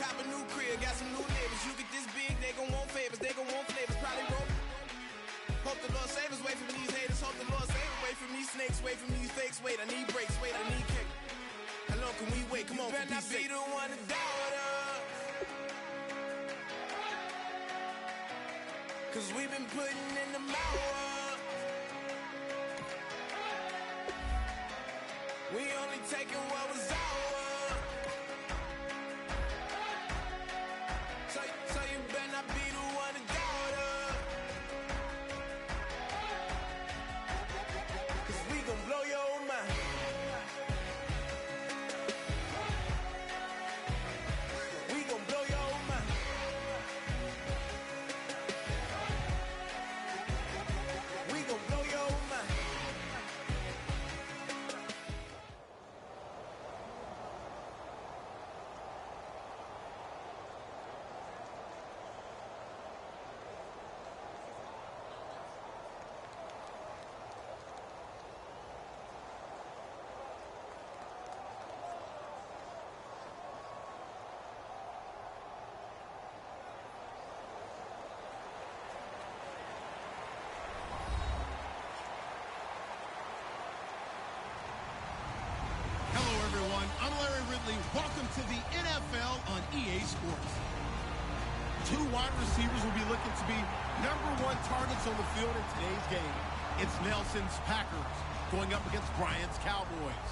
cop a new crib, got some new neighbors. You get this big, they gon' want favors, they gon' want flavors. Probably roll. Hope the Lord save us, wait for these haters. Hope the Lord save us, wait for these snakes, wait for these fakes. Wait, I need breaks, wait, I need cake. How long can we wait? Come on, for peace sake. You better not be the one to doubt us. Cause we've been putting in the hours. We only taking what was ours. So you better not be the one to doubt us. Cause we gon' blow your mind. We gon' blow your mind. We gon' blow your mind. I'm Larry Ridley. Welcome to the NFL on EA Sports. Two wide receivers will be looking to be #1 targets on the field in today's game. It's Nelson's Packers going up against Bryant's Cowboys.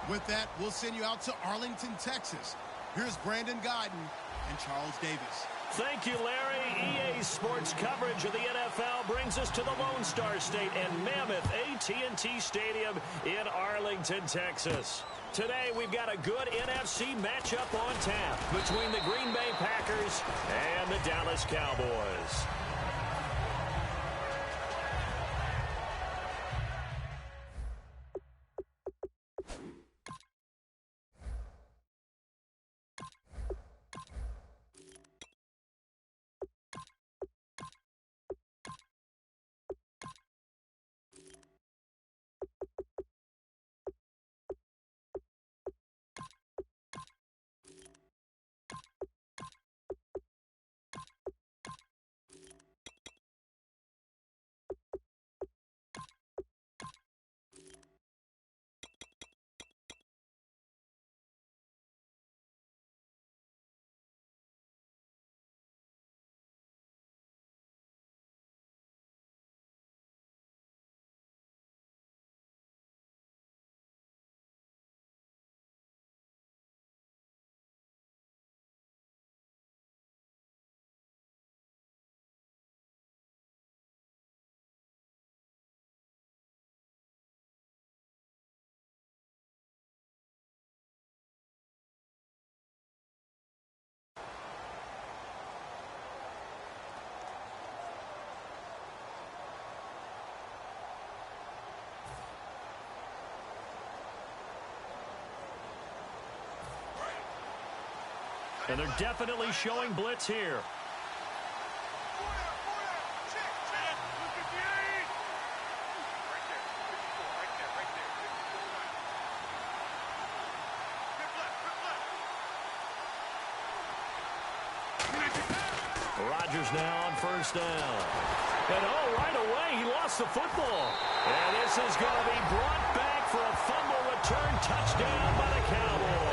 With that, we'll send you out to Arlington, Texas. Here's Brandon Godden and Charles Davis. Thank you, Larry. EA Sports coverage of the NFL brings us to the Lone Star State and Mammoth AT&T Stadium in Arlington, Texas. Today, we've got a good NFC matchup on tap between the Green Bay Packers and the Dallas Cowboys. And they're definitely showing blitz here. Rodgers now on first down. And right away, he lost the football. And this is going to be brought back for a fumble return touchdown by the Cowboys.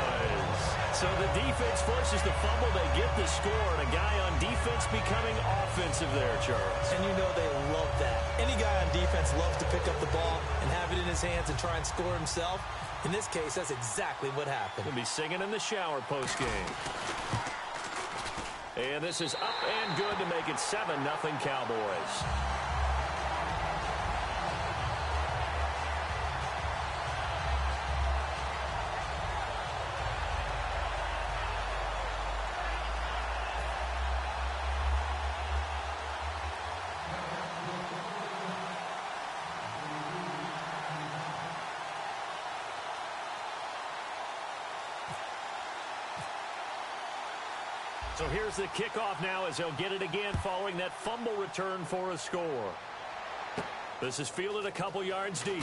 So the defense forces the fumble. They get the score, and a guy on defense becoming offensive there, Charles. And you know they love that. Any guy on defense loves to pick up the ball and have it in his hands and try and score himself. In this case, that's exactly what happened. He'll be singing in the shower postgame. And this is up and good to make it 7-0 Cowboys. So here's the kickoff now as they'll get it again following that fumble return for a score. This is fielded a couple yards deep.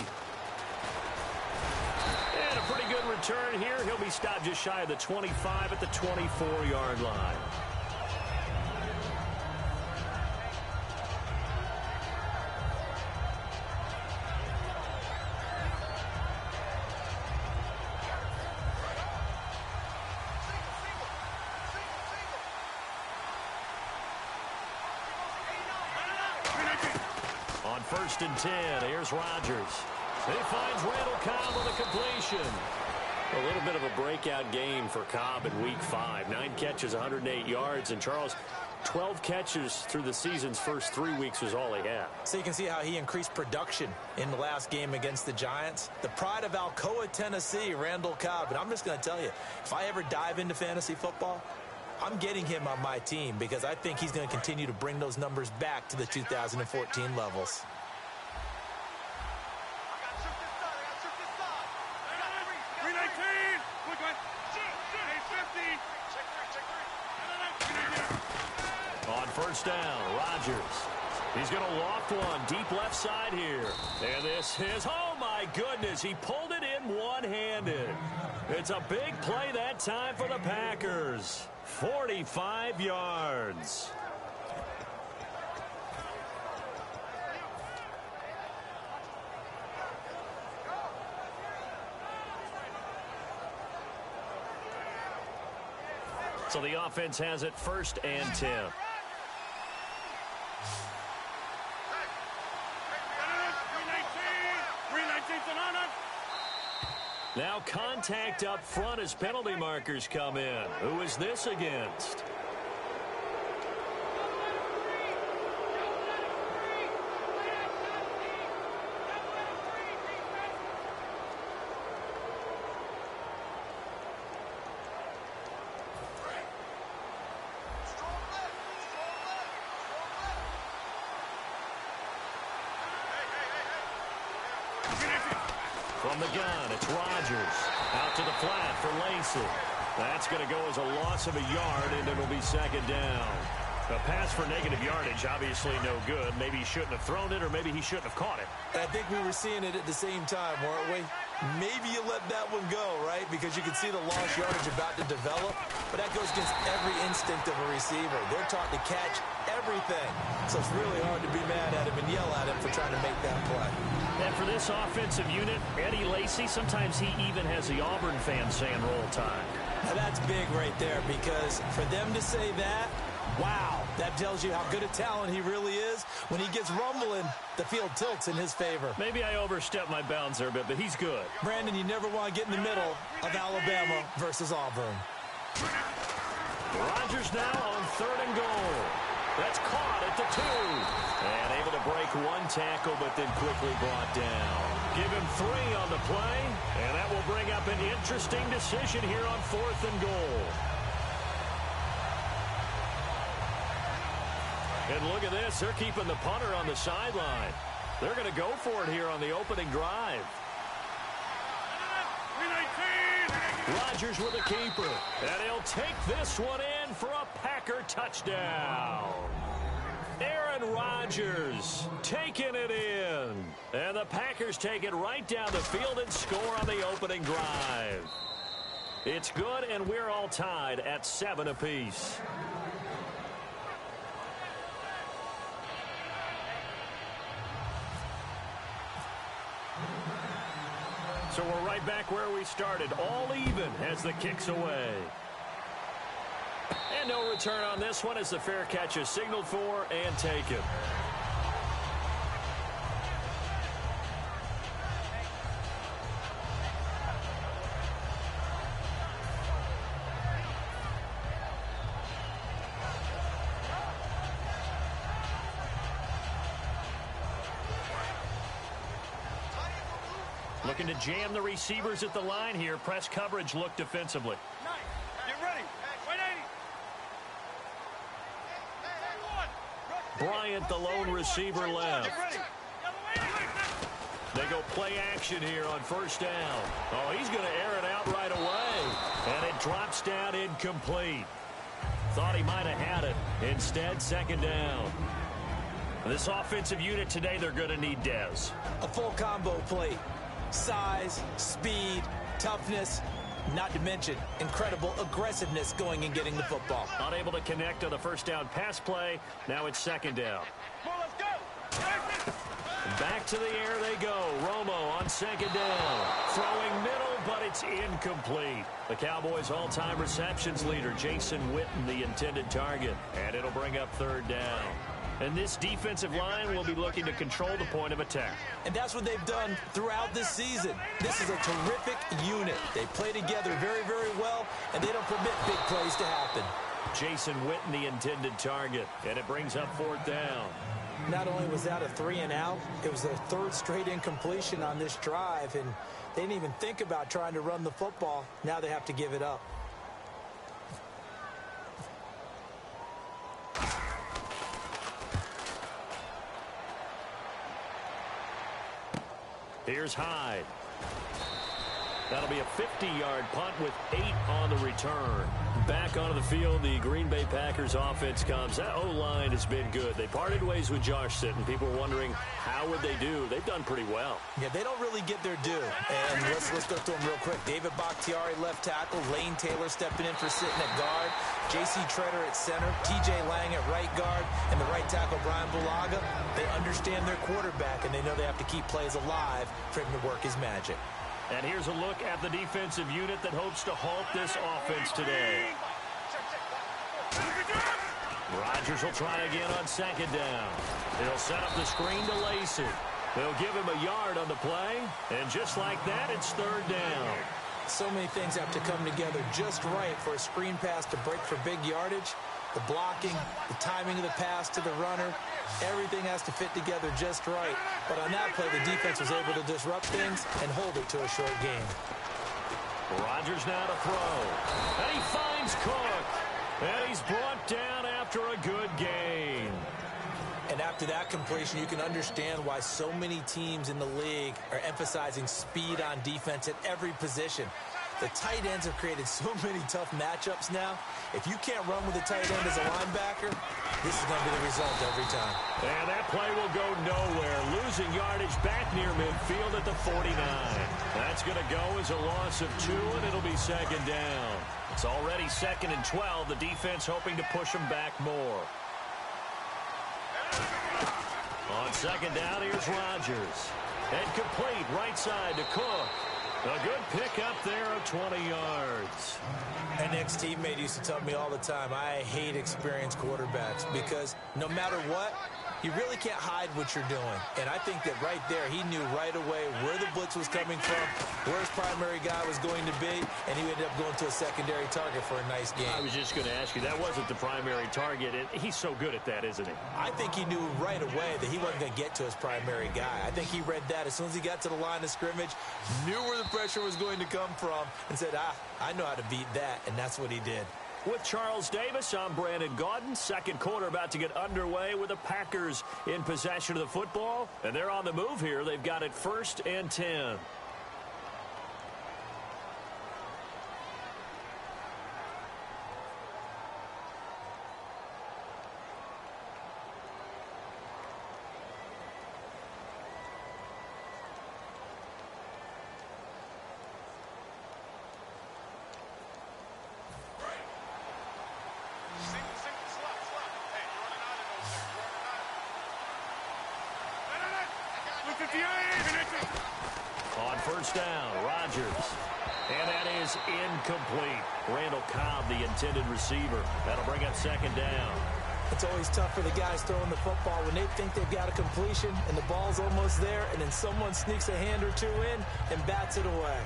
And a pretty good return here. He'll be stopped just shy of the 25 at the 24-yard line. On 1st and 10, here's Rodgers. He finds Randall Cobb on the completion. A little bit of a breakout game for Cobb in Week 5. 9 catches, 108 yards. And, Charles, 12 catches through the season's first 3 weeks was all he had. So you can see how he increased production in the last game against the Giants. The pride of Alcoa, Tennessee, Randall Cobb. And I'm just going to tell you, if I ever dive into fantasy football, I'm getting him on my team because I think he's going to continue to bring those numbers back to the 2014 levels. On 1st down, Rodgers. He's going to loft one deep left side here. And this is, oh my goodness, he pulled it in one-handed. It's a big play that time for the Packers. 45 yards. So the offense has it 1st and 10. Now contact up front as penalty markers come in. Who is this against? From the gun, it's Rodgers. Out to the flat for Lacey. That's going to go as a loss of a yard, and it'll be 2nd down. A pass for negative yardage, obviously no good. Maybe he shouldn't have thrown it, or maybe he shouldn't have caught it. I think we were seeing it at the same time, weren't we? Maybe you let that one go, right? Because you can see the lost yardage about to develop. But that goes against every instinct of a receiver. They're taught to catch everything. So it's really hard to be mad at him and yell at him for trying to make that play. And for this offensive unit, Eddie Lacy, sometimes he even has the Auburn fans saying roll tide. Now that's big right there, because for them to say that, wow, that tells you how good a talent he really is. When he gets rumbling, the field tilts in his favor. Maybe I overstepped my bounds there a bit, but he's good. Brandon, you never want to get in the middle of Alabama versus Auburn. Rodgers now on 3rd and goal. That's caught at the 2. And able to break one tackle, but then quickly brought down. Give him 3 on the play, and that will bring up an interesting decision here on 4th and goal. And look at this. They're keeping the punter on the sideline. They're going to go for it here on the opening drive. Rodgers with a keeper. And he'll take this one in for a Packer touchdown. Aaron Rodgers taking it in. And the Packers take it right down the field and score on the opening drive. It's good, and we're all tied at 7 apiece. So we're right back where we started, all even as the kick's away. And no return on this one as the fair catch is signaled for and taken. Looking to jam the receivers at the line here. Press coverage look defensively. Get ready. 180. Bryant, the lone receiver, left. They go play action here on 1st down. Oh, he's going to air it out right away. And it drops down incomplete. Thought he might have had it. Instead, 2nd down. This offensive unit today, they're going to need Dez. A full combo plate. Size, speed, toughness, Not to mention incredible aggressiveness going and getting the football. Unable to connect on the first down pass play. Now it's second down. Back to the air they go. Romo on second down. Throwing middle, but it's incomplete. The Cowboys' all-time receptions leader, Jason Witten, the intended target. And it'll bring up third down. And this defensive line will be looking to control the point of attack. And that's what they've done throughout this season. This is a terrific unit. They play together very, very well, and they don't permit big plays to happen. Jason Witten, the intended target. And it brings up fourth down. Not only was that a 3-and-out, it was their third straight incompletion on this drive, and they didn't even think about trying to run the football. Now they have to give it up. Here's Hyde. That'll be a 50-yard punt with 8 on the return. Back onto the field, the Green Bay Packers offense comes. That O-line has been good. They parted ways with Josh Sitton. People were wondering, how would they do? They've done pretty well. Yeah, they don't really get their due. And let's go through them real quick. David Bakhtiari, left tackle. Lane Taylor stepping in for Sitton at guard. J.C. Treader at center. T.J. Lang at right guard. And the right tackle, Brian Bulaga. They understand their quarterback, and they know they have to keep plays alive for him to work his magic. And here's a look at the defensive unit that hopes to halt this offense today. Rodgers will try again on second down. He'll set up the screen to Lacey. They'll give him a yard on the play. And just like that, it's third down. So many things have to come together just right for a screen pass to break for big yardage. The blocking, the timing of the pass to the runner, everything has to fit together just right. But on that play, the defense was able to disrupt things and hold it to a short game. Rodgers now to throw. And he finds Cook. And he's brought down after a good gain. And after that completion, you can understand why so many teams in the league are emphasizing speed on defense at every position. The tight ends have created so many tough matchups now. If you can't run with a tight end as a linebacker, this is going to be the result every time. And that play will go nowhere. Losing yardage back near midfield at the 49. That's going to go as a loss of 2, and it'll be second down. It's already second and 12. The defense hoping to push them back more. On second down, here's Rodgers. And complete right side to Cook. A good pick up there of 20 yards. An ex-teammate used to tell me all the time, I hate experienced quarterbacks because no matter what, you really can't hide what you're doing. And I think that right there, he knew right away where the blitz was coming from, where his primary guy was going to be, and he ended up going to a secondary target for a nice game. I was just going to ask you, that wasn't the primary target. He's so good at that, isn't he? I think he knew right away that he wasn't going to get to his primary guy. I think he read that as soon as he got to the line of scrimmage, knew where the pressure was going to come from, and said, I know how to beat that, and that's what he did. With Charles Davis, I'm Brandon Gaudin. Second quarter about to get underway with the Packers in possession of the football. And they're on the move here. They've got it 1st and 10. On first down, Rodgers. And that is incomplete. Randall Cobb, the intended receiver. That'll bring up second down. It's always tough for the guys throwing the football when they think they've got a completion and the ball's almost there, and then someone sneaks a hand or two in and bats it away.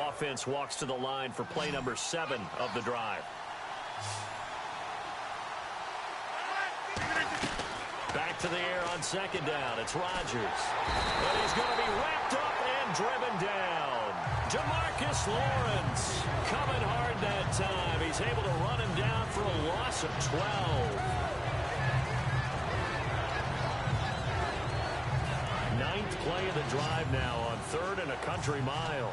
Offense walks to the line for play number 7 of the drive. Back to the air on second down. It's Rodgers. And he's going to be wrapped up and driven down. Demarcus Lawrence coming hard that time. He's able to run him down for a loss of 12. 9th play of the drive now on 3rd and a country mile.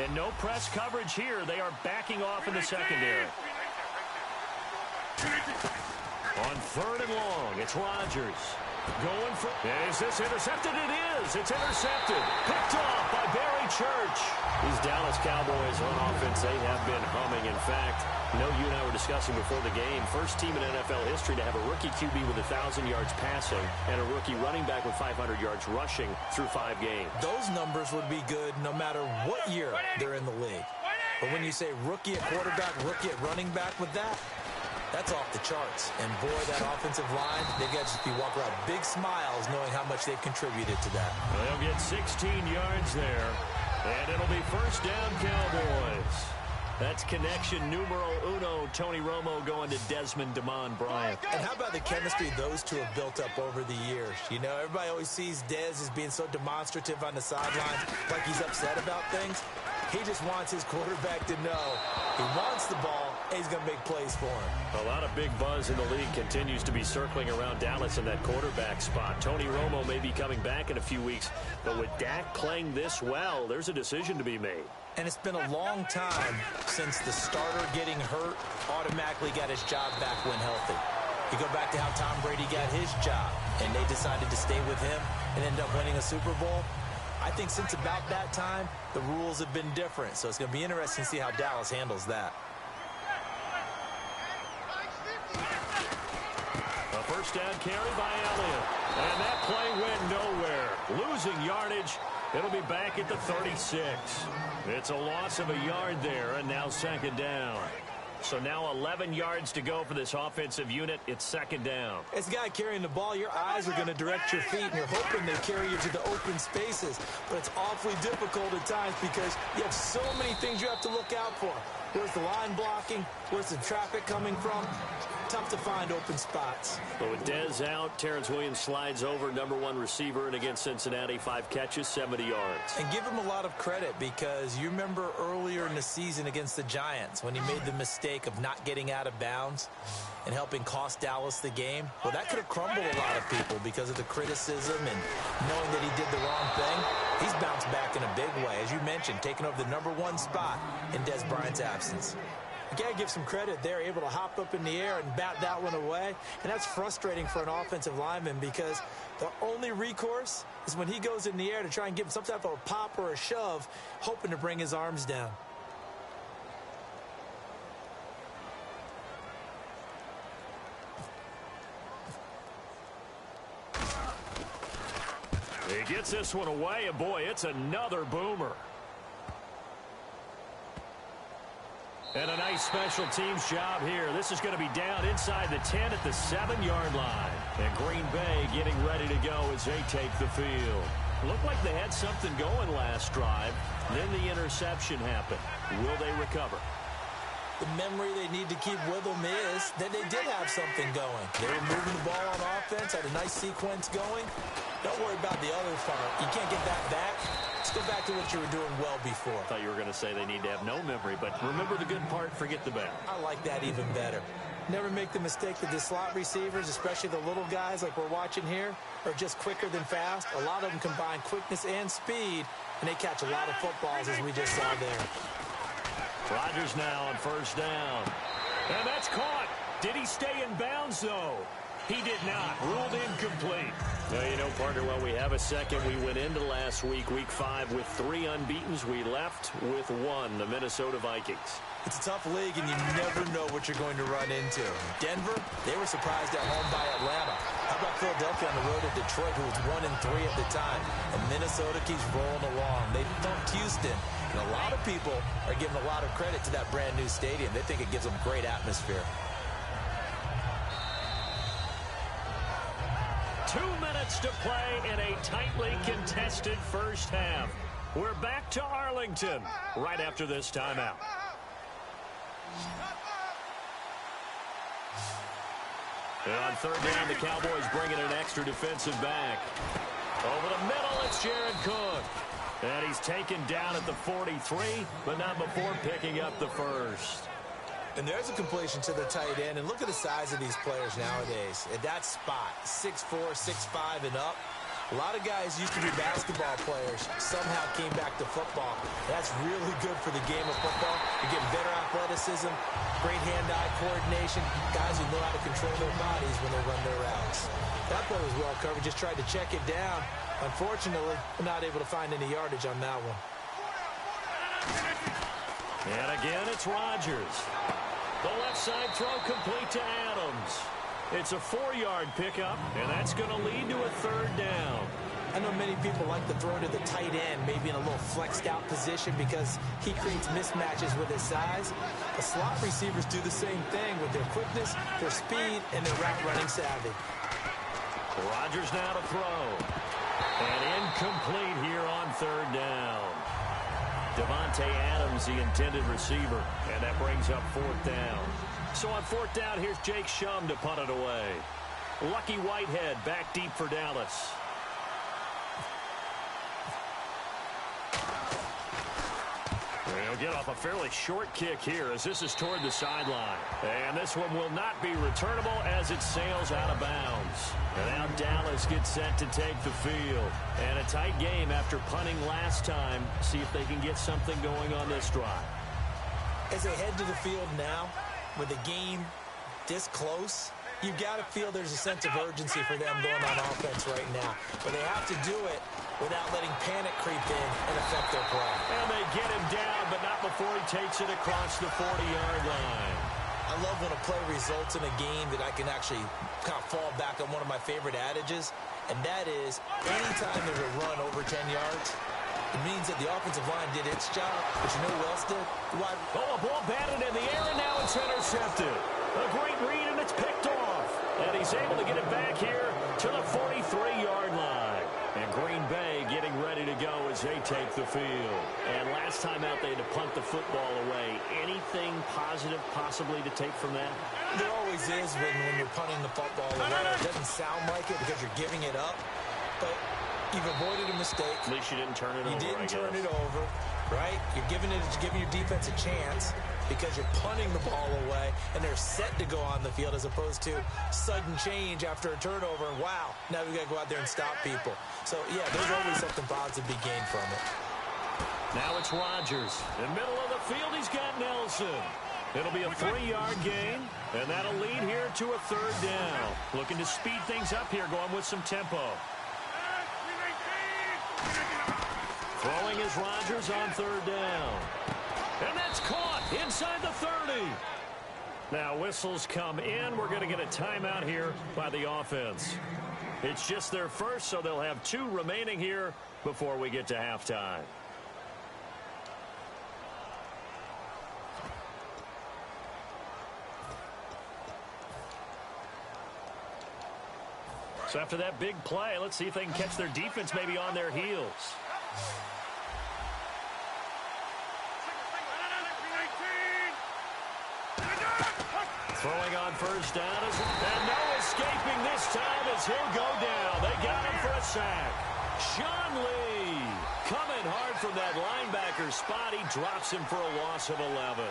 And no press coverage here. They are backing off in the secondary. On 3rd and long, it's Rodgers. Going for... Is this intercepted? It is. It's intercepted. Picked off by Barry Church. These Dallas Cowboys on offense, they have been humming. In fact, you and I were discussing before the game, first team in NFL history to have a rookie QB with 1,000 yards passing and a rookie running back with 500 yards rushing through 5 games. Those numbers would be good no matter what year they're in the league. But when you say rookie at quarterback, rookie at running back with that, that's off the charts. And boy, that offensive line, they got to just be walking around big smiles knowing how much they've contributed to that. They'll get 16 yards there. And it'll be first down, Cowboys. That's connection numero uno. Tony Romo going to Desmond DeMond Bryant. And how about the chemistry those two have built up over the years? You know, everybody always sees Dez as being so demonstrative on the sidelines, like he's upset about things. He just wants his quarterback to know he wants the ball and he's going to make plays for him. A lot of big buzz in the league continues to be circling around Dallas in that quarterback spot. Tony Romo may be coming back in a few weeks, but with Dak playing this well, there's a decision to be made. And it's been a long time since the starter getting hurt automatically got his job back when healthy. You go back to how Tom Brady got his job, and they decided to stay with him and end up winning a Super Bowl. I think since about that time, the rules have been different. So it's going to be interesting to see how Dallas handles that. A first down carry by Elliott. And that play went nowhere. Losing yardage. It'll be back at the 36. It's a loss of a yard there, and now second down. So now 11 yards to go for this offensive unit. It's second down. As a guy carrying the ball, your eyes are going to direct your feet, and you're hoping they carry you to the open spaces. But it's awfully difficult at times because you have so many things you have to look out for. Where's the line blocking? Where's the traffic coming from? Tough to find open spots. But with Dez out, Terrence Williams slides over, #1 receiver, and against Cincinnati, 5 catches, 70 yards. And give him a lot of credit because you remember earlier in the season against the Giants when he made the mistake of not getting out of bounds and helping cost Dallas the game. Well, that could have crumbled a lot of people because of the criticism and knowing that he did the wrong thing. He's bounced back in a big way, as you mentioned, taking over the #1 spot in Dez Bryant's absence. You got to give some credit there, able to hop up in the air and bat that one away. And that's frustrating for an offensive lineman because the only recourse is when he goes in the air to try and give him some type of a pop or a shove, hoping to bring his arms down. He gets this one away, and boy, it's another boomer. And a nice special teams job here. This is going to be down inside the 10 at the 7-yard line. And Green Bay getting ready to go as they take the field. Looked like they had something going last drive. Then the interception happened. Will they recover? The memory they need to keep with them is that they did have something going. They were moving the ball on offense, had a nice sequence going. Don't worry about the other part. You can't get that back. Let's go back to what you were doing well before. I thought you were going to say they need to have no memory, but remember the good part, forget the bad. I like that even better. Never make the mistake that the slot receivers, especially the little guys like we're watching here, are just quicker than fast. A lot of them combine quickness and speed, and they catch a lot of footballs as we just saw there. Rodgers now on first down. And that's caught. Did he stay in bounds, though? He did not. Ruled incomplete. Now, you know, partner, while we have a second, we went into last week, week 5, with 3 unbeatens. We left with 1, the Minnesota Vikings. It's a tough league, and you never know what you're going to run into. Denver, they were surprised at home by Atlanta. How about Philadelphia on the road at Detroit, who was 1-3 at the time? And Minnesota keeps rolling along. They thumped Houston. And a lot of people are giving a lot of credit to that brand-new stadium. They think it gives them great atmosphere. 2 minutes to play in a tightly contested first half. We're back to Arlington right after this timeout. And on third down, the Cowboys bringing an extra defensive back. Over the middle, it's Jared Cook. And he's taken down at the 43, but not before picking up the first. And there's a completion to the tight end. And look at the size of these players nowadays. At that spot, 6'4", 6'5", and up. A lot of guys used to be basketball players, somehow came back to football. That's That's really good for the game of football. You get better athleticism, great hand-eye coordination, guys who know how to control their bodies when they run their routes. That play was well covered, just tried to check it down. Unfortunately, we're not able to find any yardage on that one. And again, it's Rodgers. The left side throw complete to Adams. It's a 4-yard pickup, and that's going to lead to a 3rd down. I know many people like to throw to the tight end, maybe in a little flexed out position because he creates mismatches with his size. The slot receivers do the same thing with their quickness, their speed, and their route running savvy. Rodgers now to throw. And incomplete here on 3rd down. Devontae Adams, the intended receiver, and that brings up 4th down. So on 4th down, here's Jake Shum to punt it away. Lucky Whitehead back deep for Dallas. They'll get off a fairly short kick here as this is toward the sideline. And this one will not be returnable as it sails out of bounds. And now Dallas gets set to take the field. And a tight game after punting last time. See if they can get something going on this drive. As they head to the field now, with the game this close, you've got to feel there's a sense of urgency for them going on offense right now. But they have to do it without letting panic creep in and affect their play. And they get him down, but not before he takes it across the 40-yard line. I love when a play results in a game that I can actually kind of fall back on one of my favorite adages, and that is anytime there's a run over 10 yards, it means that the offensive line did its job, but you know who else did? A ball batted in the air, and now it's intercepted. A great read, and it's picked off. And he's able to get it back here to the 43-yard line. And Green Bay getting ready to go as they take the field. And last time out, they had to punt the football away. Anything positive possibly to take from that? There always is when you're punting the football away. It doesn't sound like it because you're giving it up, but you've avoided a mistake. At least you didn't turn it over. You didn't turn it over, right? You're giving your defense a chance because you're punting the ball away, and they're set to go on the field as opposed to sudden change after a turnover, and wow, now we've got to go out there and stop people. So, yeah, there's always something positive to be gained from it. Now it's Rodgers. In the middle of the field, he's got Nelson. It'll be a 3-yard gain, and that'll lead here to a 3rd down. Looking to speed things up here, going with some tempo. Throwing is Rodgers on 3rd down. And that's caught inside the 30. Now whistles come in. We're going to get a timeout here by the offense. It's just their first, so they'll have 2 remaining here before we get to halftime. So after that big play, let's see if they can catch their defense maybe on their heels. Throwing on 1st down, and no escaping this time as he'll go down. They got him for a sack. Sean Lee coming hard from that linebacker spot. He drops him for a loss of 11.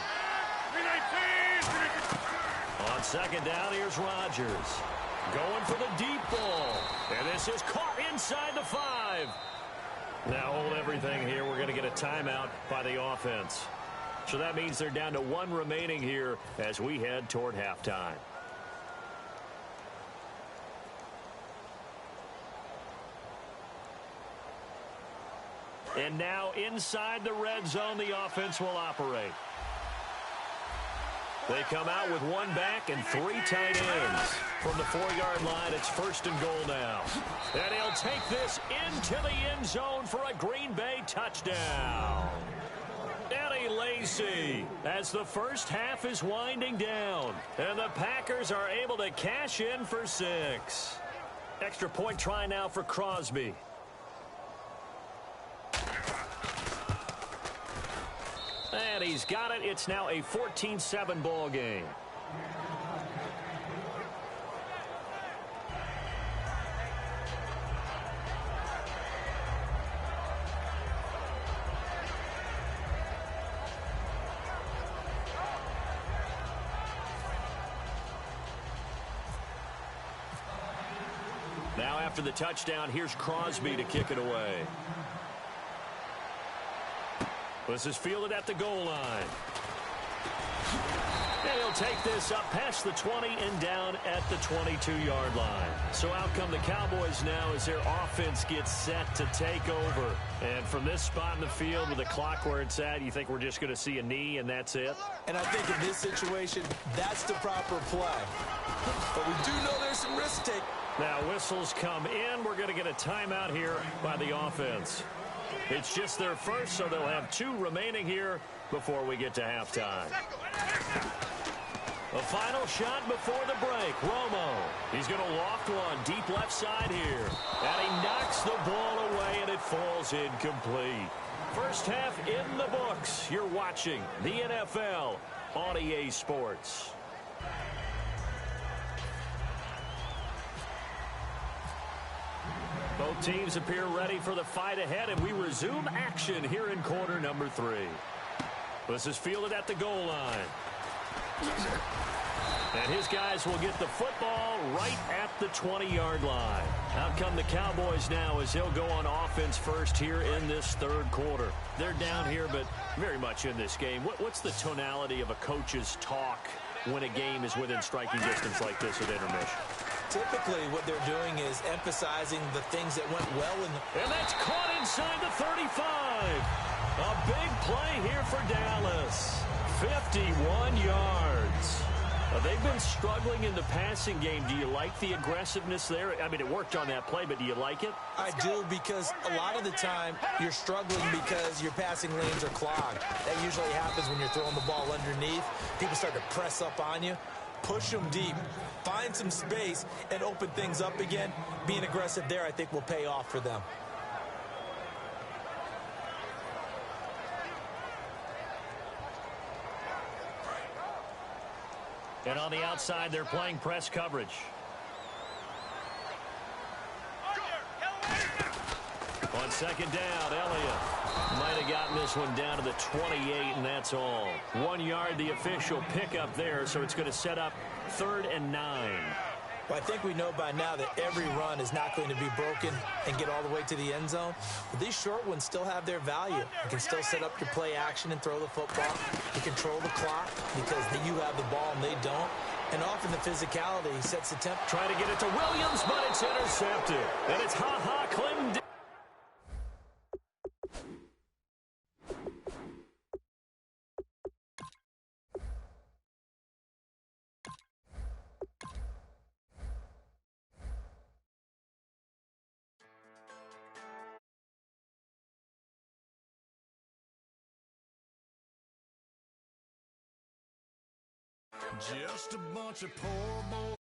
On 2nd down, here's Rodgers. Going for the deep ball. And this is caught inside the 5. Now hold everything here. We're going to get a timeout by the offense. So that means they're down to 1 remaining here as we head toward halftime. And now inside the red zone, the offense will operate. They come out with 1 back and 3 tight ends. From the 4-yard line, it's 1st and goal now. And he'll take this into the end zone for a Green Bay touchdown. Eddie Lacy as the first half is winding down. And the Packers are able to cash in for 6. Extra point try now for Crosby. And he's got it. It's now a 14-7 ball game. Now after the touchdown, here's Crosby to kick it away. This is fielded at the goal line. And he'll take this up past the 20 and down at the 22-yard line. So out come the Cowboys now as their offense gets set to take over. And from this spot in the field with the clock where it's at, you think we're just going to see a knee and that's it? And I think in this situation, that's the proper play. But we do know there's some risk take. Now whistles come in. We're going to get a timeout here by the offense. It's just their first, so they'll have 2 remaining here before we get to halftime. A final shot before the break. Romo. He's going to loft one deep left side here. And he knocks the ball away, and it falls incomplete. First half in the books. You're watching the NFL on EA Sports. Both teams appear ready for the fight ahead, and we resume action here in quarter number 3. This is fielded at the goal line. And his guys will get the football right at the 20-yard line. Out come the Cowboys now as they'll go on offense first here in this third quarter. They're down here, but very much in this game. What's the tonality of a coach's talk when a game is within striking distance like this at intermission? Typically, what they're doing is emphasizing the things that went well in the... And that's caught inside the 35. A big play here for Dallas. 51 yards. They've been struggling in the passing game. Do you like the aggressiveness there? I mean, it worked on that play, but do you like it? I do, because a lot of the time you're struggling because your passing lanes are clogged. That usually happens when you're throwing the ball underneath. People start to press up on you. Push them deep. Find some space and open things up again. Being aggressive there, I think, will pay off for them. And on the outside, they're playing press coverage. On second down, Elliott might have gotten this one down to the 28, and that's all. 1 yard, the official pickup there, so it's going to set up 3rd and 9. Well, I think we know by now that every run is not going to be broken and get all the way to the end zone. But these short ones still have their value. You can still set up your play action and throw the football. You control the clock because you have the ball and they don't. And often the physicality sets the tempo. Trying to get it to Williams, but it's intercepted. And it's Ha-Ha Clinton. Just a bunch of poor boys.